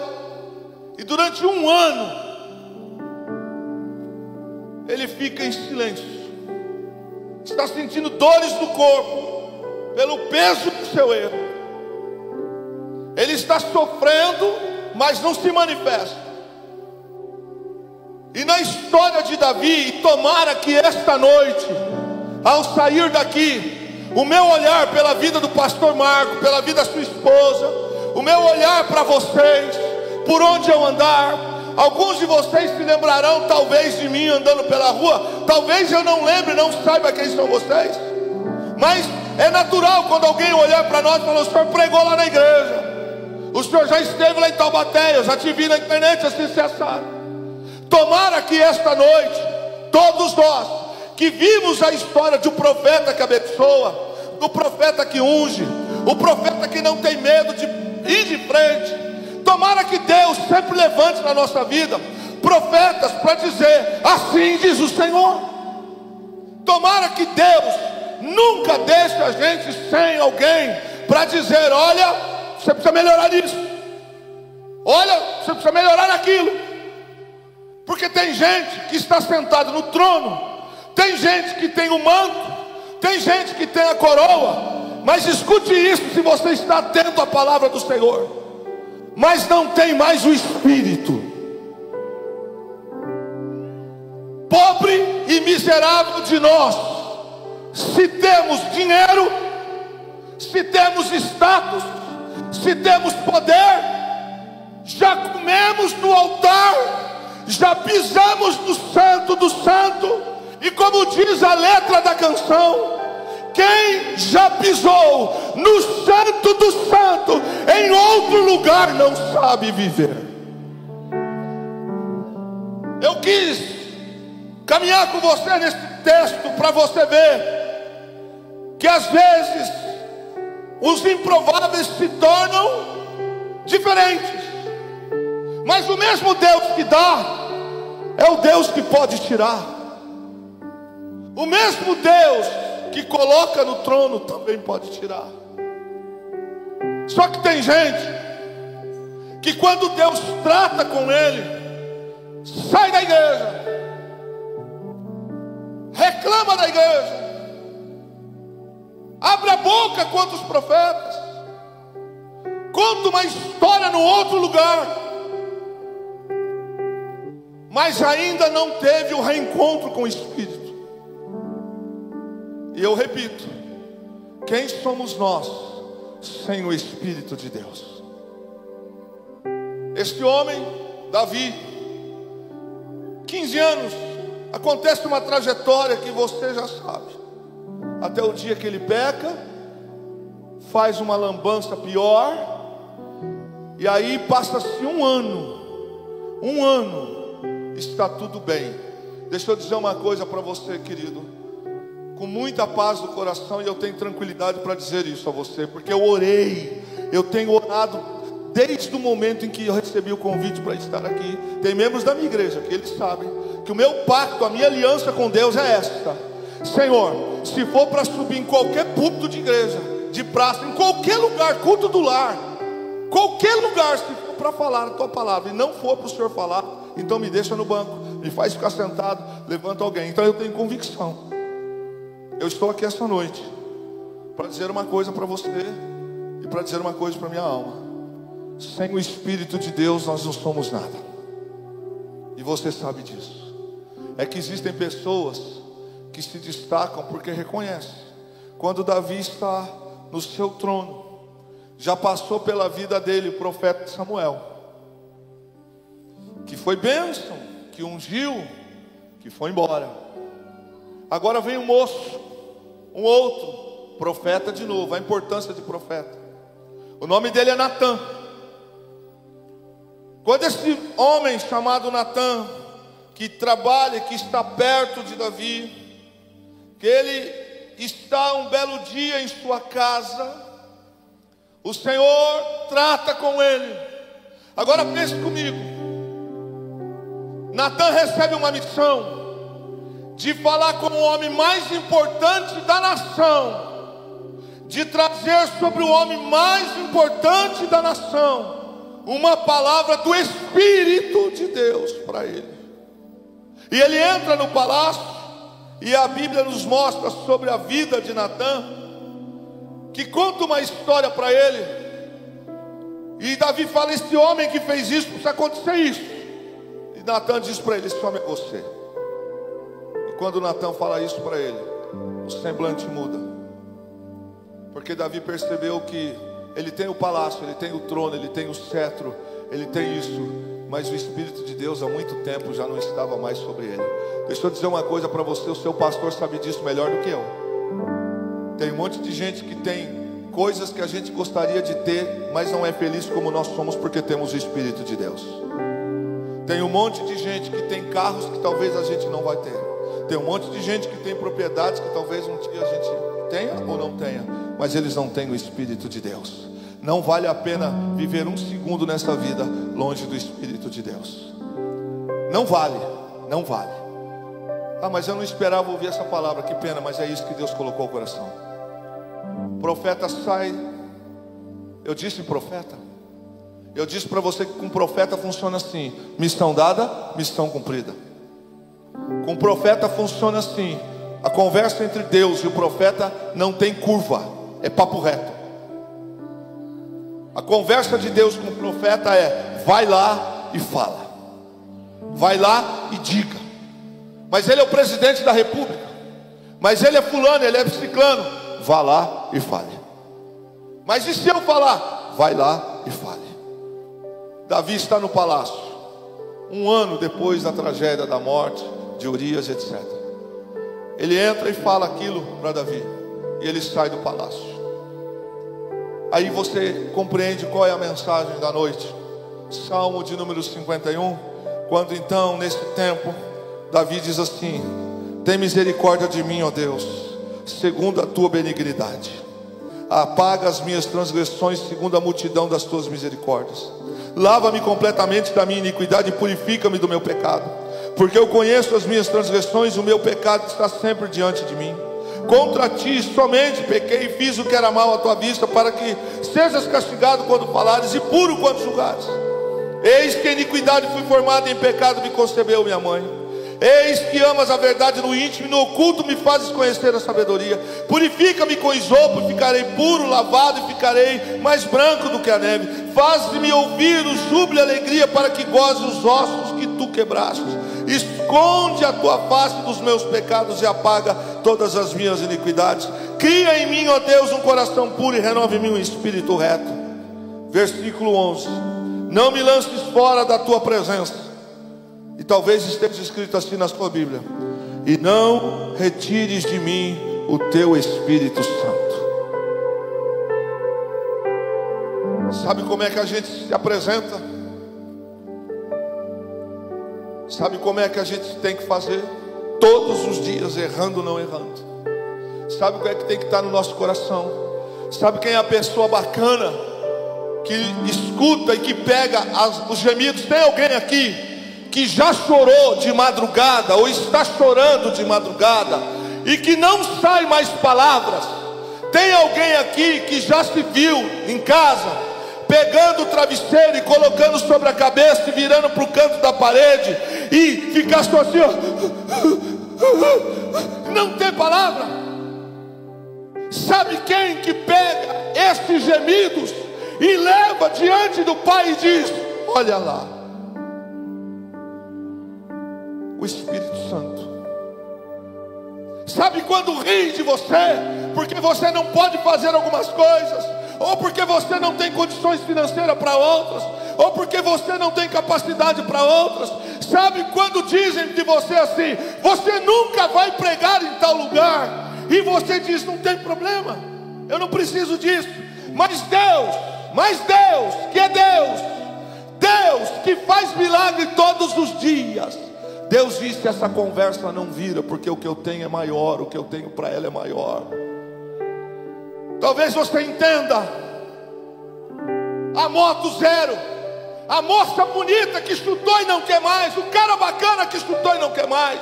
e durante 1 ano, ele fica em silêncio, está sentindo dores no corpo, pelo peso do seu erro, ele está sofrendo, mas não se manifesta. E na história de Davi, e tomara que esta noite, ao sair daqui, o meu olhar pela vida do pastor Marco, pela vida da sua esposa, o meu olhar para vocês, por onde eu andar, alguns de vocês se lembrarão talvez de mim andando pela rua, talvez eu não lembre, não saiba quem são vocês, mas é natural quando alguém olhar para nós e falar: o senhor pregou lá na igreja, o senhor já esteve lá em Taubaté, eu já te vi na internet assim se assado. Tomara que esta noite, todos nós que vimos a história de um profeta que abençoa, do profeta que unge, o profeta que não tem medo de ir de frente, tomara que Deus sempre levante na nossa vida profetas para dizer: assim diz o Senhor. Tomara que Deus nunca deixe a gente sem alguém para dizer: olha, você precisa melhorar nisso, olha, você precisa melhorar naquilo. Porque tem gente que está sentada no trono, tem gente que tem o manto, tem gente que tem a coroa, mas escute isso, se você está atento à palavra do Senhor, mas não tem mais o Espírito. Pobre e miserável de nós, se temos dinheiro, se temos status, se temos poder, já comemos no altar, já pisamos no santo do santo, e como diz a letra da canção, quem já pisou no santo do santo em outro lugar não sabe viver. Eu quis caminhar com você nesse texto para você ver que às vezes os improváveis se tornam diferentes, mas o mesmo Deus que dá é o Deus que pode tirar. O mesmo Deus que coloca no trono também pode tirar. Só que tem gente que quando Deus trata com ele, sai da igreja, reclama da igreja, abre a boca contra os profetas, conta uma história no outro lugar, mas ainda não teve o reencontro com o Espírito. E eu repito, quem somos nós sem o Espírito de Deus? Este homem, Davi, 15 anos, acontece uma trajetória que você já sabe, até o dia que ele peca, faz uma lambança pior, e aí passa-se um ano, está tudo bem. Deixa eu dizer uma coisa para você, querido, com muita paz no coração, e eu tenho tranquilidade para dizer isso a você, porque eu orei, eu tenho orado desde o momento em que eu recebi o convite para estar aqui. Tem membros da minha igreja que eles sabem que o meu pacto, a minha aliança com Deus é esta: Senhor, se for para subir em qualquer púlpito de igreja, de praça, em qualquer lugar, culto do lar, qualquer lugar, se for para falar a tua palavra e não for para o Senhor falar, então me deixa no banco, me faz ficar sentado, levanta alguém. Então eu tenho convicção. Eu estou aqui esta noite para dizer uma coisa para você e para dizer uma coisa para minha alma: sem o Espírito de Deus nós não somos nada. E você sabe disso. É que existem pessoas que se destacam porque reconhecem. Quando Davi está no seu trono, já passou pela vida dele o profeta Samuel, que foi bênção, que ungiu, que foi embora. Agora vem um moço, um outro profeta de novo. A importância de profeta, o nome dele é Natã. Quando esse homem chamado Natã, que trabalha, que está perto de Davi, que ele está um belo dia em sua casa, o Senhor trata com ele. Agora pense comigo, Natã recebe uma missão de falar com o homem mais importante da nação, de trazer sobre o homem mais importante da nação uma palavra do Espírito de Deus para ele. E ele entra no palácio, e a Bíblia nos mostra sobre a vida de Natã, que conta uma história para ele. E Davi fala: esse homem que fez isso, precisa acontecer isso. E Natã diz para ele: esse homem é você. E quando Natã fala isso para ele, o semblante muda, porque Davi percebeu que ele tem o palácio, ele tem o trono, ele tem o cetro, ele tem isso, mas o Espírito de Deus há muito tempo já não estava mais sobre ele. Deixa eu dizer uma coisa para você, o seu pastor sabe disso melhor do que eu. Tem um monte de gente que tem coisas que a gente gostaria de ter, mas não é feliz como nós somos, porque temos o Espírito de Deus. Tem um monte de gente que tem carros que talvez a gente não vai ter. Tem um monte de gente que tem propriedades que talvez um dia a gente tenha ou não tenha, mas eles não têm o Espírito de Deus. Não vale a pena viver um segundo nessa vida longe do Espírito de Deus. Não vale, não vale. Ah, mas eu não esperava ouvir essa palavra, que pena, mas é isso que Deus colocou no coração. O profeta sai. Eu disse profeta. Eu disse para você que com profeta funciona assim: missão dada, missão cumprida. Com profeta funciona assim: a conversa entre Deus e o profeta não tem curva, é papo reto. A conversa de Deus com o profeta é: vai lá e fala, vai lá e diga. Mas ele é o presidente da república, mas ele é fulano, ele é ciclano, vá lá e fale. Mas e se eu falar? Vai lá e fale. Davi está no palácio, um ano depois da tragédia da morte de Urias, etc. Ele entra e fala aquilo para Davi, e ele sai do palácio. Aí você compreende qual é a mensagem da noite. Salmo de número 51. Quando então, nesse tempo, Davi diz assim: tem misericórdia de mim, ó Deus, segundo a tua benignidade. Apaga as minhas transgressões segundo a multidão das tuas misericórdias. Lava-me completamente da minha iniquidade e purifica-me do meu pecado. Porque eu conheço as minhas transgressões, o meu pecado está sempre diante de mim. Contra ti somente pequei e fiz o que era mal à tua vista, para que sejas castigado quando falares e puro quando julgares. Eis que a iniquidade fui formado, em pecado me concebeu minha mãe. Eis que amas a verdade no íntimo, e no oculto me fazes conhecer a sabedoria. Purifica-me com isopo, e ficarei puro, lavado, e ficarei mais branco do que a neve. Faz-me ouvir o júbilo e a alegria, para que goze os ossos que tu quebraste. Esconde a tua face dos meus pecados e apaga todas as minhas iniquidades. Cria em mim, ó Deus, um coração puro, e renova em mim um espírito reto. Versículo 11. Não me lances fora da tua presença. E talvez esteja escrito assim na sua Bíblia: e não retires de mim o teu Espírito Santo. Sabe como é que a gente se apresenta? Sabe como é que a gente tem que fazer? Todos os dias, errando ou não errando. Sabe o que é que tem que estar no nosso coração? Sabe quem é a pessoa bacana, que escuta e que pega os gemidos? Tem alguém aqui que já chorou de madrugada, ou está chorando de madrugada, e que não sai mais palavras? Tem alguém aqui que já se viu em casa pegando o travesseiro e colocando sobre a cabeça e virando para o canto da parede e ficar só assim, ó, não tem palavra? Sabe quem que pega esses gemidos e leva diante do Pai e diz: olha lá? O Espírito Santo. Sabe quando ri de você porque você não pode fazer algumas coisas, ou porque você não tem condições financeiras para outras, ou porque você não tem capacidade para outras? Sabe quando dizem de você assim: você nunca vai pregar em tal lugar, e você diz: não tem problema, eu não preciso disso. Mas Deus, que é Deus que faz milagre todos os dias, Deus disse: essa conversa não vira, porque o que eu tenho é maior, o que eu tenho para ela é maior. Talvez você entenda: a moto zero, a moça bonita que estudou e não quer mais, o cara bacana que estudou e não quer mais,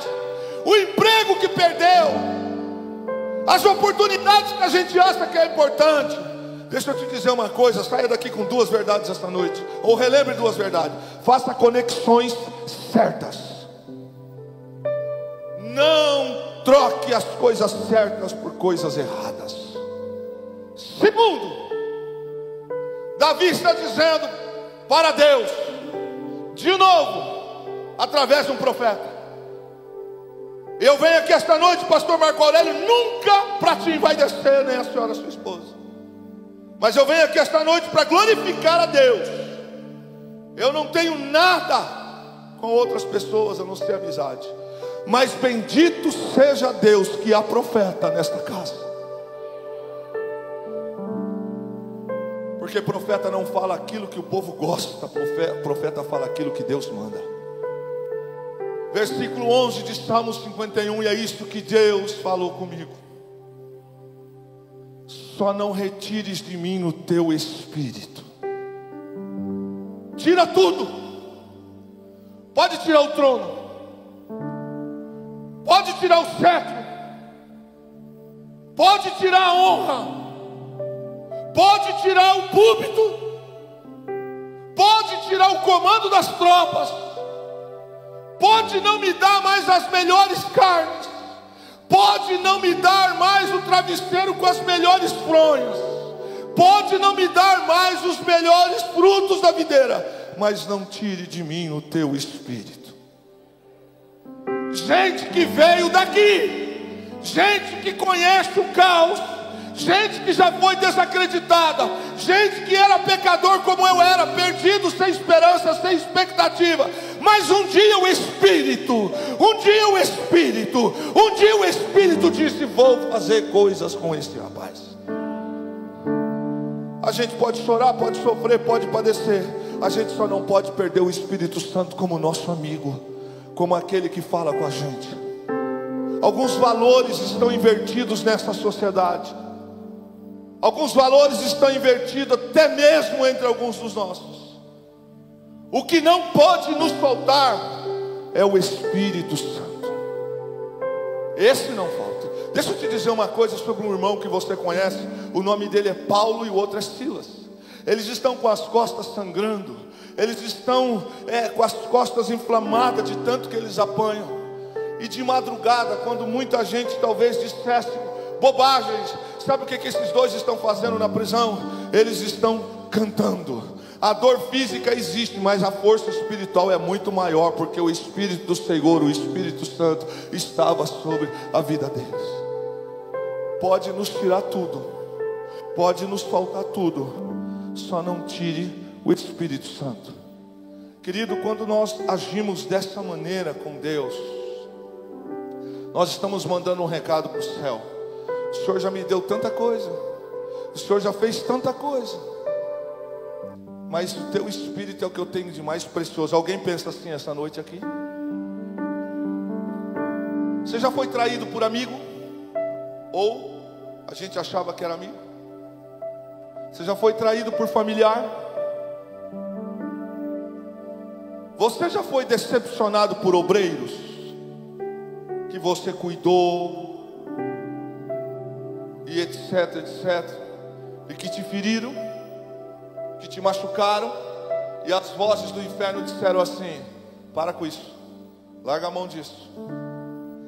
o emprego que perdeu, as oportunidades que a gente acha que é importante. Deixa eu te dizer uma coisa, saia daqui com 2 verdades esta noite, ou relembre 2 verdades. Faça conexões certas. Não troque as coisas certas por coisas erradas. Segundo, Davi está dizendo para Deus, de novo, através de um profeta: eu venho aqui esta noite, pastor Marco Aurélio, nunca para ti vai descer, nem a senhora, sua esposa, mas eu venho aqui esta noite para glorificar a Deus. Eu não tenho nada com outras pessoas a não ser amizade, mas bendito seja Deus que há profeta nesta casa. Porque profeta não fala aquilo que o povo gosta, profeta fala aquilo que Deus manda. Versículo 11 de Salmo 51, e é isto que Deus falou comigo: só não retires de mim o teu espírito. Tira tudo. Pode tirar o trono, pode tirar o cetro, pode tirar a honra, pode tirar o púlpito, pode tirar o comando das tropas, pode não me dar mais as melhores carnes, pode não me dar mais o travesseiro com as melhores fronhas, pode não me dar mais os melhores frutos da videira, mas não tire de mim o teu espírito. Gente que veio daqui, gente que conhece o caos, gente que já foi desacreditada, gente que era pecador como eu era, perdido, sem esperança, sem expectativa, mas um dia o Espírito disse: vou fazer coisas com este rapaz. A gente pode chorar, pode sofrer, pode padecer, a gente só não pode perder o Espírito Santo como nosso amigo, como aquele que fala com a gente. Alguns valores estão invertidos nessa sociedade. Alguns valores estão invertidos até mesmo entre alguns dos nossos. O que não pode nos faltar é o Espírito Santo. Esse não falta. Deixa eu te dizer uma coisa sobre um irmão que você conhece. O nome dele é Paulo e o outro é Silas. Eles estão com as costas sangrando. Eles estão com as costas inflamadas de tanto que eles apanham. E de madrugada, quando muita gente talvez dissesse bobagens, sabe o que esses dois estão fazendo na prisão? Eles estão cantando. A dor física existe, mas a força espiritual é muito maior, porque o Espírito do Senhor, o Espírito Santo, estava sobre a vida deles. Pode nos tirar tudo, pode nos faltar tudo, só não tire o Espírito Santo. Querido, quando nós agimos dessa maneira com Deus, nós estamos mandando um recado para o céu: o Senhor já me deu tanta coisa, o Senhor já fez tanta coisa, mas o teu Espírito é o que eu tenho de mais precioso. Alguém pensa assim essa noite aqui? Você já foi traído por amigo? Ou a gente achava que era amigo? Você já foi traído por familiar? Você já foi decepcionado por obreiros que você cuidou, e etc, etc, e que te feriram, que te machucaram, e as vozes do inferno disseram assim: para com isso, larga a mão disso.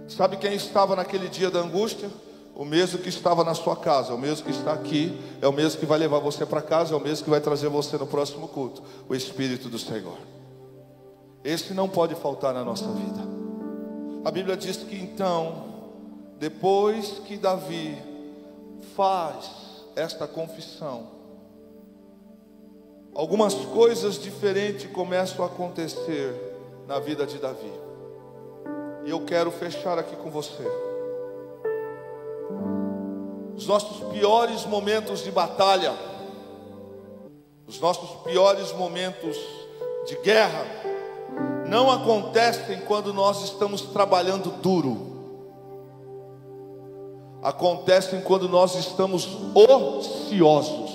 Sabe quem estava naquele dia da angústia? O mesmo que estava na sua casa, o mesmo que está aqui, é o mesmo que vai levar você para casa, é o mesmo que vai trazer você no próximo culto, o Espírito do Senhor. Esse não pode faltar na nossa vida. A Bíblia diz que então, depois que Davi faz esta confissão, algumas coisas diferentes começam a acontecer na vida de Davi. E eu quero fechar aqui com você. Os nossos piores momentos de batalha, os nossos piores momentos de guerra, não acontecem quando nós estamos trabalhando duro. Acontecem quando nós estamos ociosos.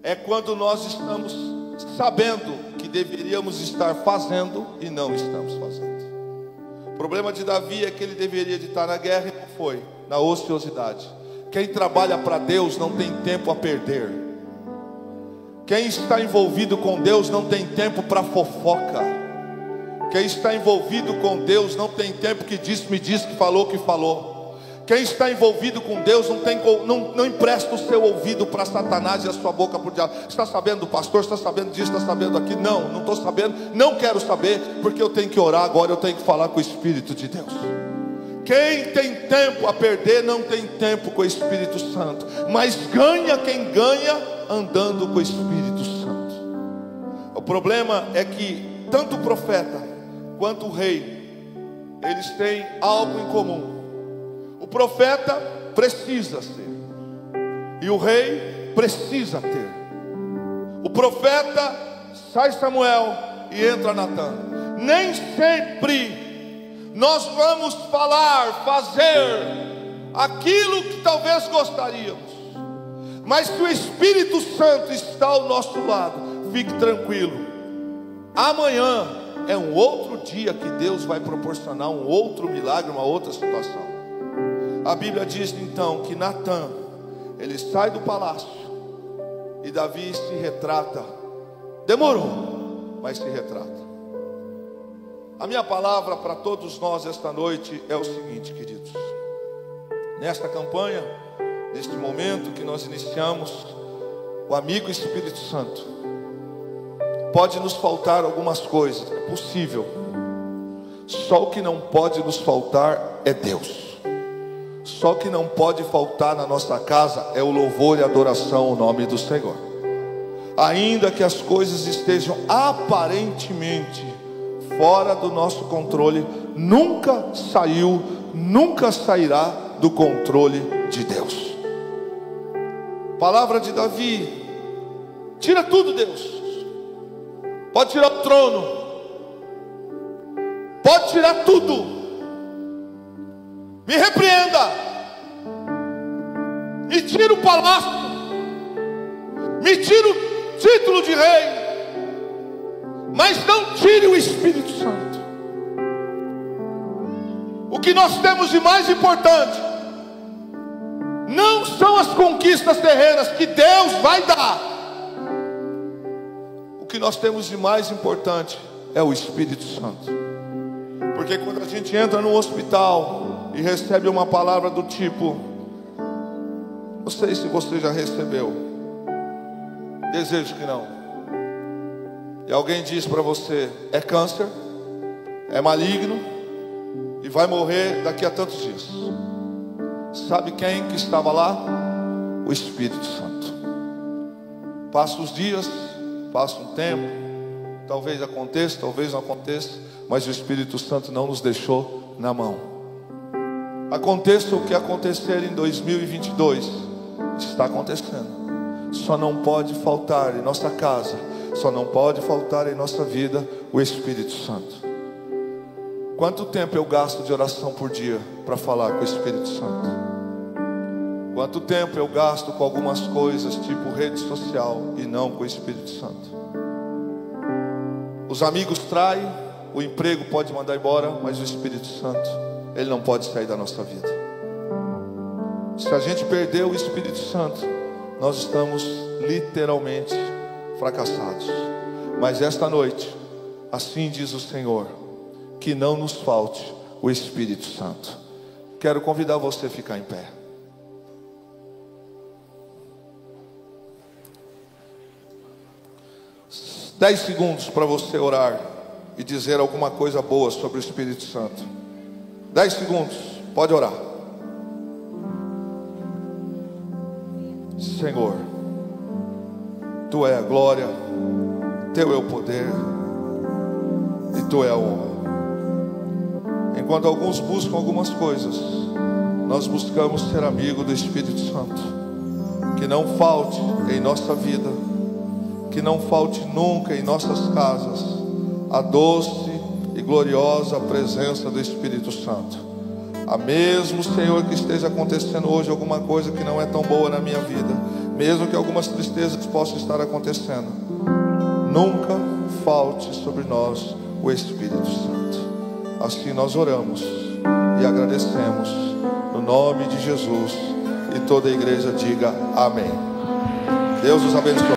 É quando nós estamos sabendo que deveríamos estar fazendo e não estamos fazendo. O problema de Davi é que ele deveria de estar na guerra e não foi? Na ociosidade. Quem trabalha para Deus não tem tempo a perder. Quem está envolvido com Deus não tem tempo para fofoca. Quem está envolvido com Deus não tem tempo que disse, me disse, que falou. Quem está envolvido com Deus não empresta o seu ouvido para Satanás e a sua boca para o diabo. Está sabendo do pastor, está sabendo disso, está sabendo aqui? Não estou sabendo, não quero saber, porque eu tenho que orar agora, eu tenho que falar com o Espírito de Deus. Quem tem tempo a perder não tem tempo com o Espírito Santo, mas ganha quem ganha andando com o Espírito Santo. O problema é que tanto o profeta quanto o rei, eles têm algo em comum. O profeta precisa ser, e o rei precisa ter. O profeta, sai Samuel e entra Natã. Nem sempre nós vamos fazer aquilo que talvez gostaríamos, mas se o Espírito Santo está ao nosso lado, fique tranquilo, amanhã é um outro dia que Deus vai proporcionar um outro milagre, uma outra situação. A Bíblia diz então que Natã, ele sai do palácio e Davi se retrata. Demorou, mas se retrata. A minha palavra para todos nós esta noite é o seguinte, queridos. Nesta campanha, neste momento que nós iniciamos, o amigo Espírito Santo, pode nos faltar algumas coisas, é possível. Só o que não pode nos faltar é Deus. Só que não pode faltar na nossa casa é o louvor e adoração ao nome do Senhor. Ainda que as coisas estejam aparentemente fora do nosso controle, nunca saiu, nunca sairá do controle de Deus. Palavra de Davi: tira tudo, Deus. Pode tirar o trono, pode tirar tudo. Me repreenda, me tira o palácio, me tira o título de rei, mas não tire o Espírito Santo. O que nós temos de mais importante não são as conquistas terrenas que Deus vai dar. O que nós temos de mais importante é o Espírito Santo. Porque quando a gente entra no hospital e recebe uma palavra do tipo, não sei se você já recebeu, desejo que não, e alguém diz para você, é câncer, é maligno e vai morrer daqui a tantos dias. Sabe quem que estava lá? O Espírito Santo. Passa os dias, passa um tempo, talvez aconteça, talvez não aconteça, mas o Espírito Santo não nos deixou na mão. Aconteça o que acontecer em 2022, está acontecendo. Só não pode faltar em nossa casa, só não pode faltar em nossa vida o Espírito Santo. Quanto tempo eu gasto de oração por dia para falar com o Espírito Santo? Quanto tempo eu gasto com algumas coisas tipo rede social e não com o Espírito Santo? Os amigos traem, o emprego pode mandar embora, mas o Espírito Santo, ele não pode sair da nossa vida. Se a gente perder o Espírito Santo, nós estamos literalmente fracassados. Mas esta noite, assim diz o Senhor, que não nos falte o Espírito Santo. Quero convidar você a ficar em pé. Dez segundos para você orar e dizer alguma coisa boa sobre o Espírito Santo. 10 segundos, pode orar. Senhor, Tu é a glória, Teu é o poder e Tu é a honra. Enquanto alguns buscam algumas coisas, nós buscamos ser amigo do Espírito Santo. Que não falte em nossa vida, que não falte nunca em nossas casas a doce e gloriosa presença do Espírito Santo. A mesmo, Senhor, que esteja acontecendo hoje alguma coisa que não é tão boa na minha vida, mesmo que algumas tristezas possam estar acontecendo, nunca falte sobre nós o Espírito Santo. Assim nós oramos e agradecemos no nome de Jesus. E toda a igreja diga amém. Deus os abençoe.